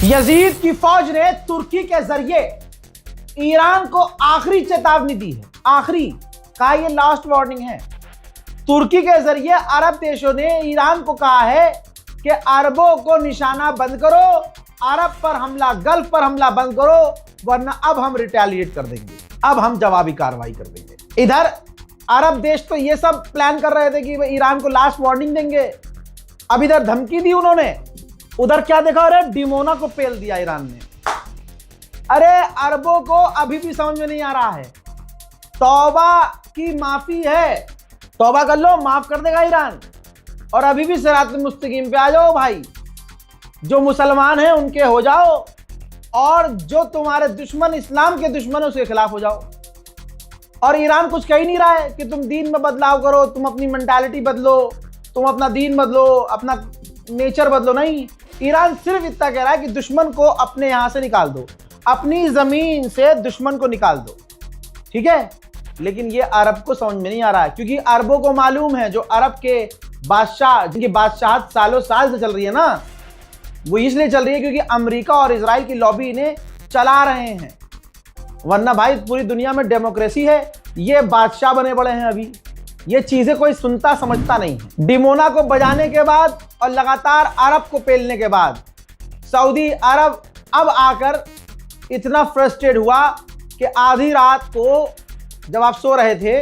Yazid की फौज ने तुर्की के जरिए ईरान को आखिरी चेतावनी दी है। आखिरी कहा, यह लास्ट वार्निंग है। तुर्की के जरिए अरब देशों ने ईरान को कहा है कि अरबों को निशाना बंद करो, अरब पर हमला, गल्फ पर हमला बंद करो, वरना अब हम रिटेलिएट कर देंगे, अब हम जवाबी कार्रवाई कर देंगे। इधर अरब देश तो ये सब प्लान कर रहे थे कि ईरान को लास्ट वार्निंग देंगे, अब इधर धमकी दी उन्होंने, उधर क्या देखा, अरे डिमोना को पेल दिया ईरान ने। अरे अरबों को अभी भी समझ में नहीं आ रहा है, तौबा की माफी है, तौबा कर लो, माफ कर देगा ईरान। और अभी भी सिरात मुस्तकीम पे आ जाओ भाई, जो मुसलमान हैं उनके हो जाओ, और जो तुम्हारे दुश्मन, इस्लाम के दुश्मन, उसके खिलाफ हो जाओ। और ईरान कुछ कह ही नहीं रहा है कि तुम दीन में बदलाव करो, तुम अपनी मेंटालिटी बदलो, तुम अपना दीन बदलो, अपना नेचर बदलो। नहीं, ईरान सिर्फ इतना कह रहा है कि दुश्मन को अपने यहां से निकाल दो, अपनी जमीन से दुश्मन को निकाल दो, ठीक है। लेकिन ये अरब को समझ में नहीं आ रहा है, क्योंकि अरबों को मालूम है, जो अरब के बादशाह, जिनकी बादशाहत सालों साल से चल रही है ना, वो इसलिए चल रही है क्योंकि अमेरिका और इजराइल की लॉबी इन्हें चला रहे हैं। वरना भाई पूरी दुनिया में डेमोक्रेसी है, ये बादशाह बने पड़े हैं अभी, ये चीजें कोई सुनता समझता नहीं है। डिमोना को बजाने के बाद और लगातार अरब को पेलने के बाद सऊदी अरब अब आकर इतना फ्रस्ट्रेट हुआ कि आधी रात को जब आप सो रहे थे,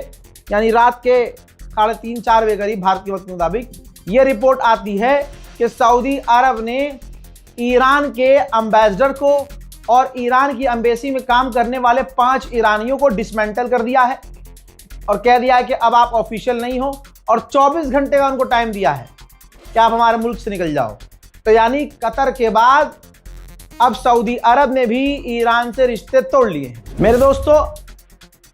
यानी रात के 3:30-4 बजे करीब भारतीय वक्त के मुताबिक, ये रिपोर्ट आती है कि सऊदी अरब ने ईरान के एम्बेसडर को और ईरान की एम्बेसी में काम करने वाले 5 ईरानियों को डिसमेंटल कर दिया है और कह दिया है कि अब आप ऑफिशियल नहीं हो, और 24 घंटे का उनको टाइम दिया है कि आप हमारे मुल्क से निकल जाओ। तो यानी कतर के बाद अब सऊदी अरब ने भी ईरान से रिश्ते तोड़ लिए हैं। मेरे दोस्तों,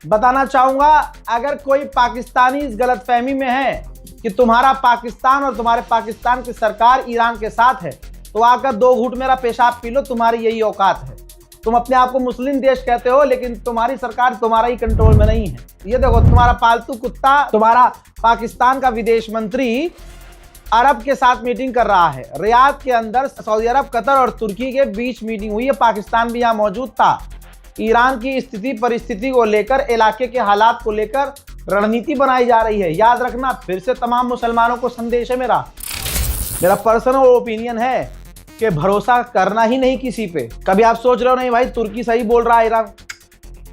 बताना चाहूंगा, अगर कोई पाकिस्तानी इस गलतफहमी में है कि तुम्हारा पाकिस्तान और तुम्हारे पाकिस्तान की सरकार ईरान के साथ है, तो आकर 2 घूंट मेरा पेशाब पी लो, तुम्हारी यही औकात है। तुम अपने आप को मुस्लिम देश कहते हो, लेकिन तुम्हारी सरकार तुम्हारा ही कंट्रोल में नहीं है। ये देखो, तुम्हारा पालतू कुत्ता, तुम्हारा पाकिस्तान का विदेश मंत्री अरब के साथ मीटिंग कर रहा है रियाद के अंदर। सऊदी अरब, कतर और तुर्की के बीच मीटिंग हुई है, पाकिस्तान भी यहाँ मौजूद था। ईरान की स्थिति परिस्थिति को लेकर, इलाके के हालात को लेकर रणनीति बनाई जा रही है। याद रखना, फिर से तमाम मुसलमानों को संदेश है मेरा पर्सनल ओपिनियन है कि भरोसा करना ही नहीं किसी पे। कभी आप सोच रहे हो नहीं भाई तुर्की सही बोल रहा है, ईरान,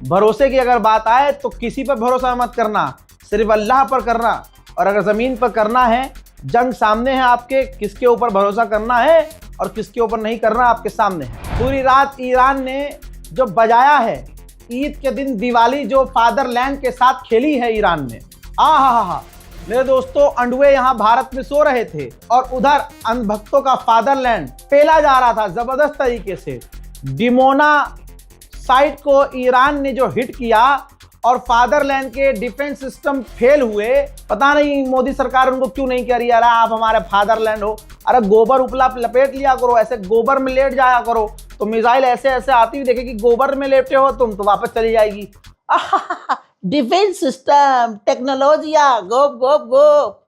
भरोसे की अगर बात आए तो किसी पर भरोसा मत करना, सिर्फ अल्लाह पर करना। और अगर जमीन पर करना है, जंग सामने है आपके, किसके ऊपर भरोसा करना है और किसके ऊपर नहीं करना आपके सामने है। पूरी रात ईरान ने जो बजाया है, ईद के दिन दिवाली जो फादरलैंड के साथ खेली है ईरान ने, हा। मेरे दोस्तों, अंडुए यहाँ भारत में सो रहे थे और उधर अंधभक्तों का फादरलैंड पेला जा रहा था जबरदस्त तरीके से। डिमोना साइट को ईरान ने जो हिट किया और फादरलैंड के डिफेंस सिस्टम फेल हुए, पता नहीं मोदी सरकार उनको क्यों नहीं कह रही है, आप हमारे फादरलैंड हो। अरे गोबर उपला लपेट लिया करो, ऐसे गोबर में लेट जाया करो, तो मिसाइल ऐसे ऐसे आती हुई देखेगी, गोबर में लेटे हो तुम तो वापस चली जाएगी। डिफेंस सिस्टम, टेक्नोलॉजिया, गोप गोप गोप।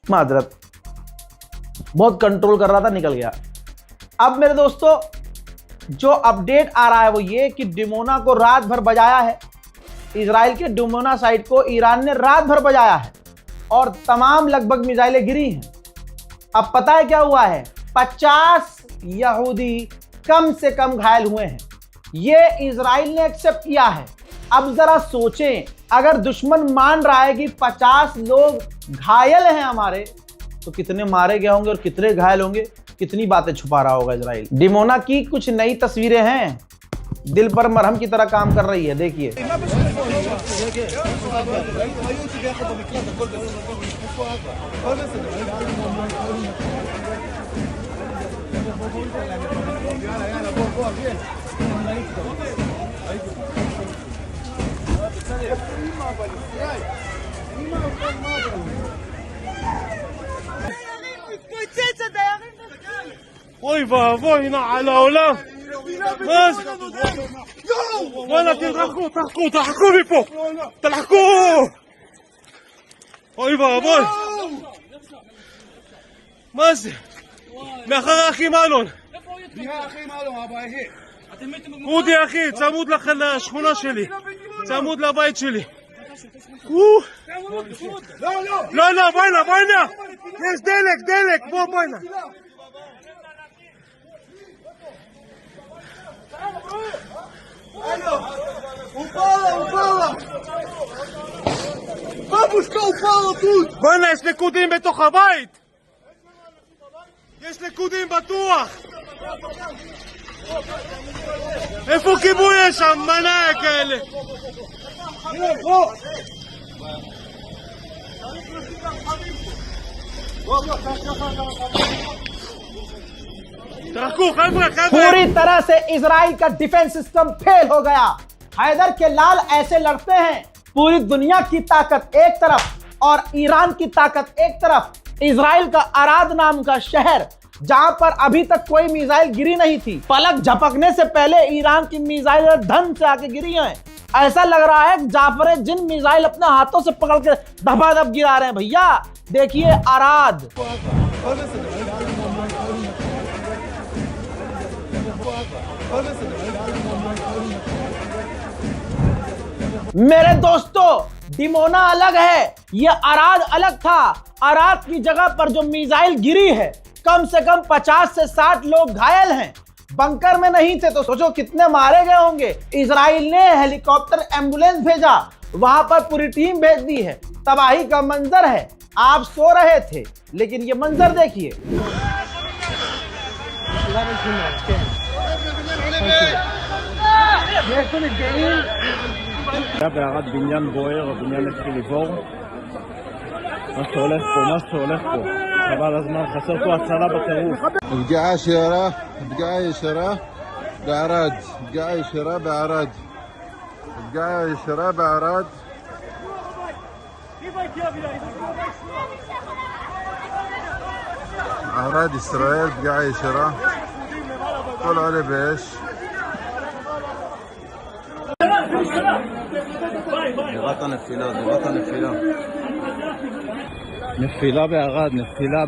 माजरत, बहुत कंट्रोल कर रहा था, निकल गया। अब मेरे दोस्तों, जो अपडेट आ रहा है वो ये कि डिमोना को रात भर बजाया है, इजराइल के डिमोना साइट को ईरान ने रात भर बजाया है और तमाम लगभग मिसाइलें गिरी हैं। अब पता है क्या हुआ है, 50 यहूदी कम से कम घायल हुए हैं। ये इजराइल ने एक्सेप्ट किया है। अब जरा सोचें, अगर दुश्मन मान रहा है कि 50 लोग घायल हैं हमारे, तो कितने मारे गए होंगे और कितने घायल होंगे, कितनी बातें छुपा रहा होगा इजराइल। डिमोना की कुछ नई तस्वीरें हैं, दिल पर मरहम की तरह काम कर रही है, देखिए। אוי ואבוי, נעל העולם. מה זה? וואלה, תרחקו מפה. תרחקו! אוי ואבוי. מה זה? מאחורי אחים אלון. מי האחים אלו? אבא אחי. אודי אחי, צמוד לשכונה שלי. צמוד לבית שלי. לא, בוא הנה. יש דלק, בוא הנה. ופאלה. בבושקה ופאלה тут. בוא הנה, יש נקודים בתוך הבית. יש נקודים בטוח. איפה כיבוי יש שם? מנהל כאלה. תרחקו, חבר'ה. पूरी तरह से इजराइल का डिफेंस सिस्टम फेल हो गया। हैदर के लाल ऐसे लड़ते हैं, पूरी दुनिया की ताकत एक तरफ और ईरान की ताकत एक तरफ। इजराइल का अराद नाम का शहर, जहां पर अभी तक कोई मिसाइल गिरी नहीं थी, पलक झपकने से पहले ईरान की मिसाइल धन से आके गिरी हैं। ऐसा लग रहा है जाफर जिन मिसाइल अपने हाथों से पकड़ के धबाधब गिरा रहे हैं। भैया देखिए अराद। मेरे दोस्तों, डिमोना अलग है, ये अराद अलग था। अराद की जगह पर जो मिसाइल गिरी है, कम से कम 50 से 60 लोग घायल हैं। बंकर में नहीं थे तो सोचो कितने मारे गए होंगे। इजराइल ने हेलीकॉप्टर एम्बुलेंस भेजा, वहां पर पूरी टीम भेज दी है। तबाही का मंजर है। आप सो रहे थे, लेकिन ये मंजर देखिए। היה בערד בניין בוער, הבניין התחיל לבעור. מה שהולך פה, חבל הזמן, חסר פה הצלה בטירוף. פגיעה ישירה בערד. ערד ישראל, פגיעה ישירה. הכל עולה באש. זירת הנפילה. נפילה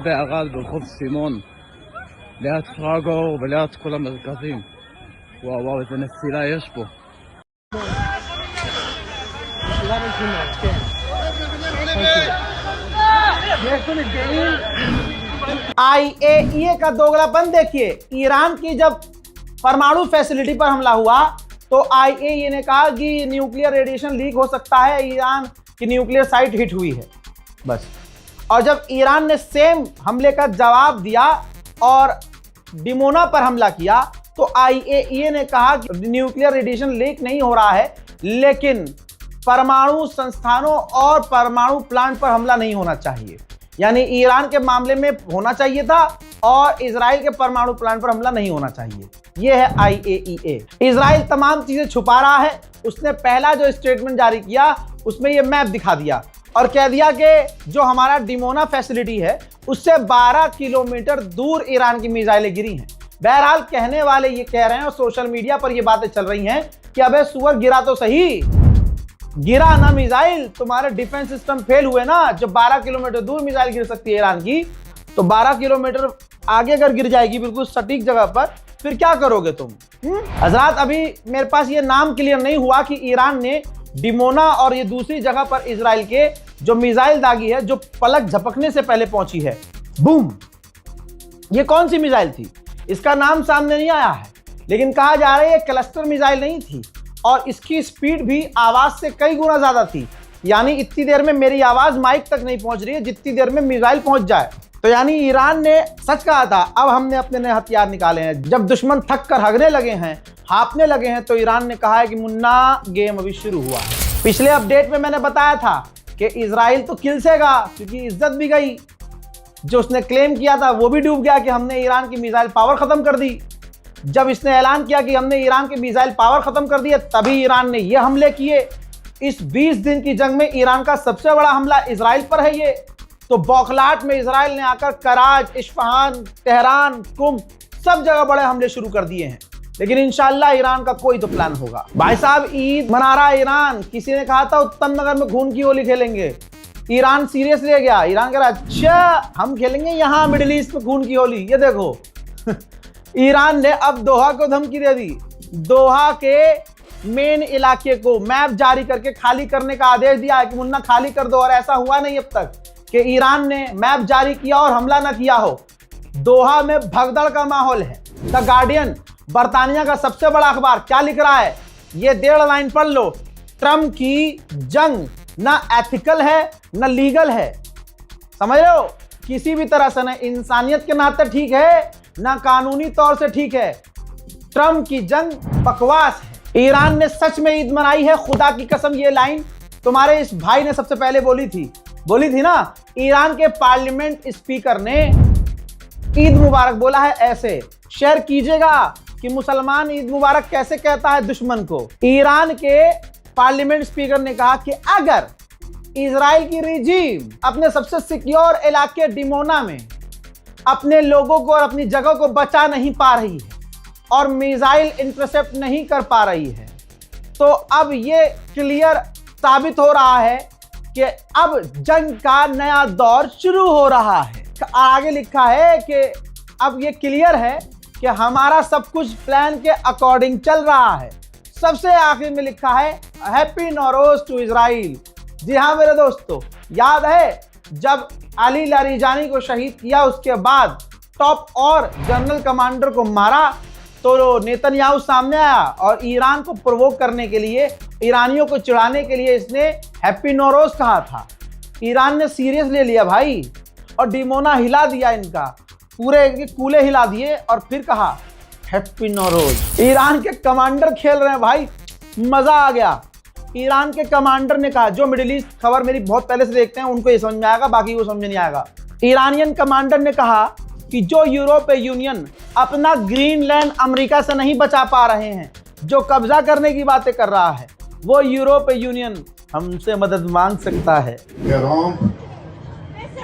בערד ברחוב סימון, ליד שרגור וליד כל המרכזים. וואו, איזה נפילה יש פה. IAEA का दोगलापन देखिए। ईरान की जब परमाणु फैसिलिटी पर हमला हुआ तो IAEA ने कहा कि न्यूक्लियर रेडिएशन लीक हो सकता है, ईरान की न्यूक्लियर साइट हिट हुई है, बस। और जब ईरान ने सेम हमले का जवाब दिया और डिमोना पर हमला किया तो IAEA ने कहा कि न्यूक्लियर रेडिएशन लीक नहीं हो रहा है, लेकिन परमाणु संस्थानों और परमाणु प्लांट पर हमला नहीं होना चाहिए। यानी ईरान के मामले में होना चाहिए था और इजराइल के परमाणु प्लांट पर हमला नहीं होना चाहिए। यह है IAEA। इजराइल तमाम चीजें छुपा रहा है। उसने पहला जो स्टेटमेंट जारी किया उसमें यह मैप दिखा दिया और कह दिया कि जो हमारा डिमोना फैसिलिटी है उससे 12 किलोमीटर दूर ईरान की मिसाइलें गिरी हैं। बहरहाल कहने वाले ये कह रहे हैं और सोशल मीडिया पर ये बातें चल रही हैं कि अबे सुअर गिरा तो सही, गिरा ना मिसाइल, तुम्हारे डिफेंस सिस्टम फेल हुए ना। जब 12 किलोमीटर दूर मिसाइल गिर सकती है ईरान की, तो 12 किलोमीटर आगे अगर गिर जाएगी बिल्कुल सटीक जगह पर, फिर क्या करोगे तुम? हजरात, अभी मेरे पास ये नाम क्लियर नहीं हुआ कि ईरान ने डिमोना और ये दूसरी जगह पर इजराइल के जो मिसाइल दागी है, जो पलक झपकने से पहले पहुंची है, बूम, ये कौन सी मिसाइल थी? इसका नाम सामने नहीं आया है, लेकिन कहा जा रहा है ये क्लस्टर मिसाइल नहीं थी और इसकी स्पीड भी आवाज से कई गुना ज्यादा थी। यानी इतनी देर में मेरी आवाज माइक तक नहीं पहुंच रही है जितनी देर में मिसाइल पहुंच जाए। तो यानी ईरान ने सच कहा था, अब हमने अपने नए हथियार निकाले हैं। जब दुश्मन थक कर हगने लगे हैं, हाँपने लगे हैं, तो ईरान ने कहा है कि मुन्ना गेम अभी शुरू हुआ है। पिछले अपडेट में मैंने बताया था कि इजराइल तो किलसेगा क्योंकि इज्जत भी गई। जो उसने क्लेम किया था वो भी डूब गया कि हमने ईरान की मिसाइल पावर खत्म कर दी। जब इसने ऐलान किया कि हमने ईरान की मिसाइल पावर खत्म कर दी है, तभी ईरान ने ये हमले किए। इस 20 दिन की जंग में ईरान का सबसे बड़ा हमला इजराइल पर है ये। तो बौखलाहट में इजराइल ने आकर कराज, इस्फहान, तेहरान, कुम सब जगह बड़े हमले शुरू कर दिए हैं। लेकिन इंशाल्लाह ईरान का कोई तो प्लान होगा। भाई साहब, ईद मना रहा ईरान। किसी ने कहा था उत्तम नगर में खून की होली खेलेंगे, ईरान सीरियस ले गया। ईरान कह रहा अच्छा हम खेलेंगे यहाँ मिडिल ईस्ट में खून की होली। ये देखो ईरान ने अब दोहा को धमकी दे दी। दोहा के मेन इलाके को मैप जारी करके खाली करने का आदेश दिया है कि मुन्ना खाली कर दो। और ऐसा हुआ नहीं अब तक कि ईरान ने मैप जारी किया और हमला ना किया हो। दोहा में भगदड़ का माहौल है। द गार्डियन, बर्तानिया का सबसे बड़ा अखबार, क्या लिख रहा है ये 1.5 लाइन पढ़ लो। ट्रम्प की जंग ना एथिकल है ना लीगल है, समझ रहे हो, किसी भी तरह से ना इंसानियत के नाते ठीक है ना कानूनी तौर से ठीक है। ट्रम्प की जंग बकवास है। ईरान ने सच में ईद मनाई है, खुदा की कसम। ये लाइन तुम्हारे इस भाई ने सबसे पहले बोली थी ना। ईरान के पार्लियामेंट स्पीकर ने ईद मुबारक बोला है ऐसे। शेयर कीजिएगा कि मुसलमान ईद मुबारक कैसे कहता है दुश्मन को। ईरान के पार्लियामेंट स्पीकर ने कहा कि अगर इजराइल की रिजीम अपने सबसे सिक्योर इलाके डिमोना में अपने लोगों को और अपनी जगह को बचा नहीं पा रही है और मिसाइल इंटरसेप्ट नहीं कर पा रही है, तो अब ये क्लियर साबित हो रहा है कि अब जंग का नया दौर शुरू हो रहा है। आगे लिखा है कि अब ये क्लियर है कि हमारा सब कुछ प्लान के अकॉर्डिंग चल रहा है। सबसे आखिर में लिखा है हैप्पी नौरोज टू इजराइल। जी हाँ मेरे दोस्तों, याद है जब अली लारीजानी को शहीद किया उसके बाद टॉप और जनरल कमांडर को मारा तो नेतन्याहू सामने आया और ईरान को प्रोवोक करने के लिए, ईरानियों को चिढ़ाने के लिए इसने हैप्पी नौरोज कहा था। ईरान ने सीरियस ले लिया भाई और डिमोना हिला दिया, इनका पूरे कूले हिला दिए और फिर कहा हैप्पी नौरोज। ईरान के कमांडर खेल रहे हैं भाई, मजा आ गया। ईरान के कमांडर ने कहा, जो मिडिल ईस्ट खबर मेरी बहुत पहले से देखते हैं उनको ये समझ में आएगा, बाकी वो समझ नहीं आएगा। ईरानियन कमांडर ने कहा कि जो यूरोपीय यूनियन अपना ग्रीनलैंड अमेरिका से नहीं बचा पा रहे हैं, जो कब्जा करने की बातें कर रहा है, वो यूरोपीय यूनियन हमसे मदद मांग सकता है।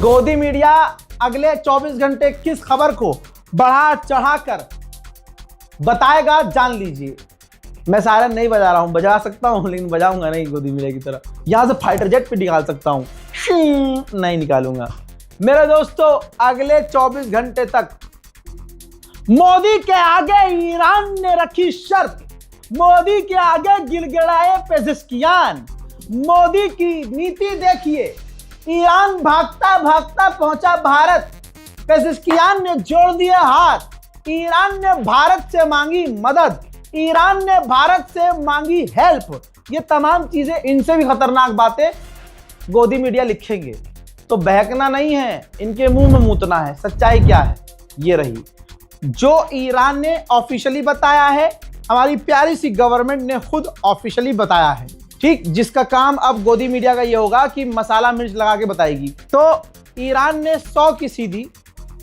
गोदी मीडिया अगले 24 घंटे किस खबर को बढ़ा चढ़ाकर बताएगा जान लीजिए। मैं सायरन नहीं बजा रहा हूं, बजा सकता हूं लेकिन बजाऊंगा नहीं गोदी मीडिया की तरह। यहां से फाइटर जेट पे निकाल सकता हूं, नहीं निकालूंगा। मेरे दोस्तों अगले 24 घंटे तक मोदी के आगे ईरान ने रखी शर्त, मोदी के आगे गिड़गिड़ाए पेजिशकियान। मोदी की नीति देखिए, ईरान भागता भागता पहुंचा भारत, पेजिशकियान ने जोड़ दिए हाथ। ईरान ने भारत से मांगी मदद, ईरान ने भारत से मांगी हेल्प। ये तमाम चीजें, इनसे भी खतरनाक बातें गोदी मीडिया लिखेंगे तो बहकना नहीं है, इनके मुंह में मूतना है। सच्चाई क्या है ये रही, जो ईरान ने ऑफिशियली बताया है, हमारी प्यारी सी गवर्नमेंट ने खुद ऑफिशियली बताया है, ठीक। जिसका काम अब गोदी मीडिया का ये होगा कि मसाला मिर्च लगा के बताएगी। तो ईरान ने 100 की सीधी,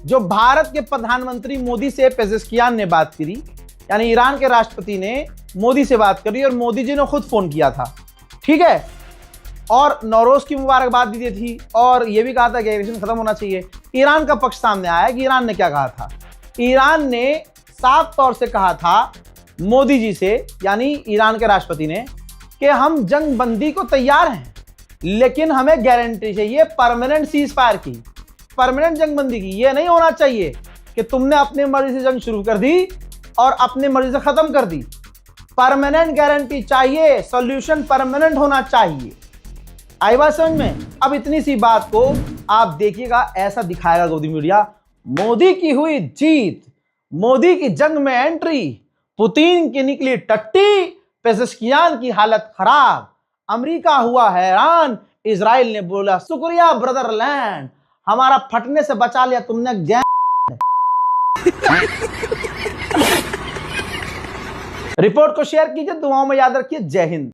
जो भारत के प्रधानमंत्री मोदी से पेजिशकियान ने बात करी, यानी ईरान के राष्ट्रपति ने मोदी से बात करी और मोदी जी ने खुद फोन किया था, ठीक है, और नौरोज की मुबारकबाद भी दी थी और यह भी कहा था कि एग्रेशन खत्म होना चाहिए। ईरान का पक्ष सामने आया कि ईरान ने क्या कहा था। ईरान ने साफ तौर से कहा था मोदी जी से, यानी ईरान के राष्ट्रपति ने, कि हम जंग बंदी को तैयार हैं लेकिन हमें गारंटी चाहिए परमानेंट सीज फायर की, परमानेंट जंग बंदी की। ये नहीं होना चाहिए कि तुमने अपनी मर्जी से जंग शुरू कर दी और अपनी मर्जी से खत्म कर दी। परमानेंट गारंटी चाहिए, सॉल्यूशन परमानेंट होना चाहिए। आई बात समझ में। अब इतनी सी बात को आप देखिएगा, ऐसा दिखाएगा गोदी मीडिया, मोदी की हुई जीत, मोदी की जंग में एंट्री, पुतिन की निकली टट्टी, पेजिशकियान की हालत खराब, अमेरिका हुआ हैरान, इजराइल ने बोला शुक्रिया ब्रदरलैंड, हमारा फटने से बचा लिया तुमने। रिपोर्ट को शेयर कीजिए, दुआओं में याद रखिए। जय हिंद।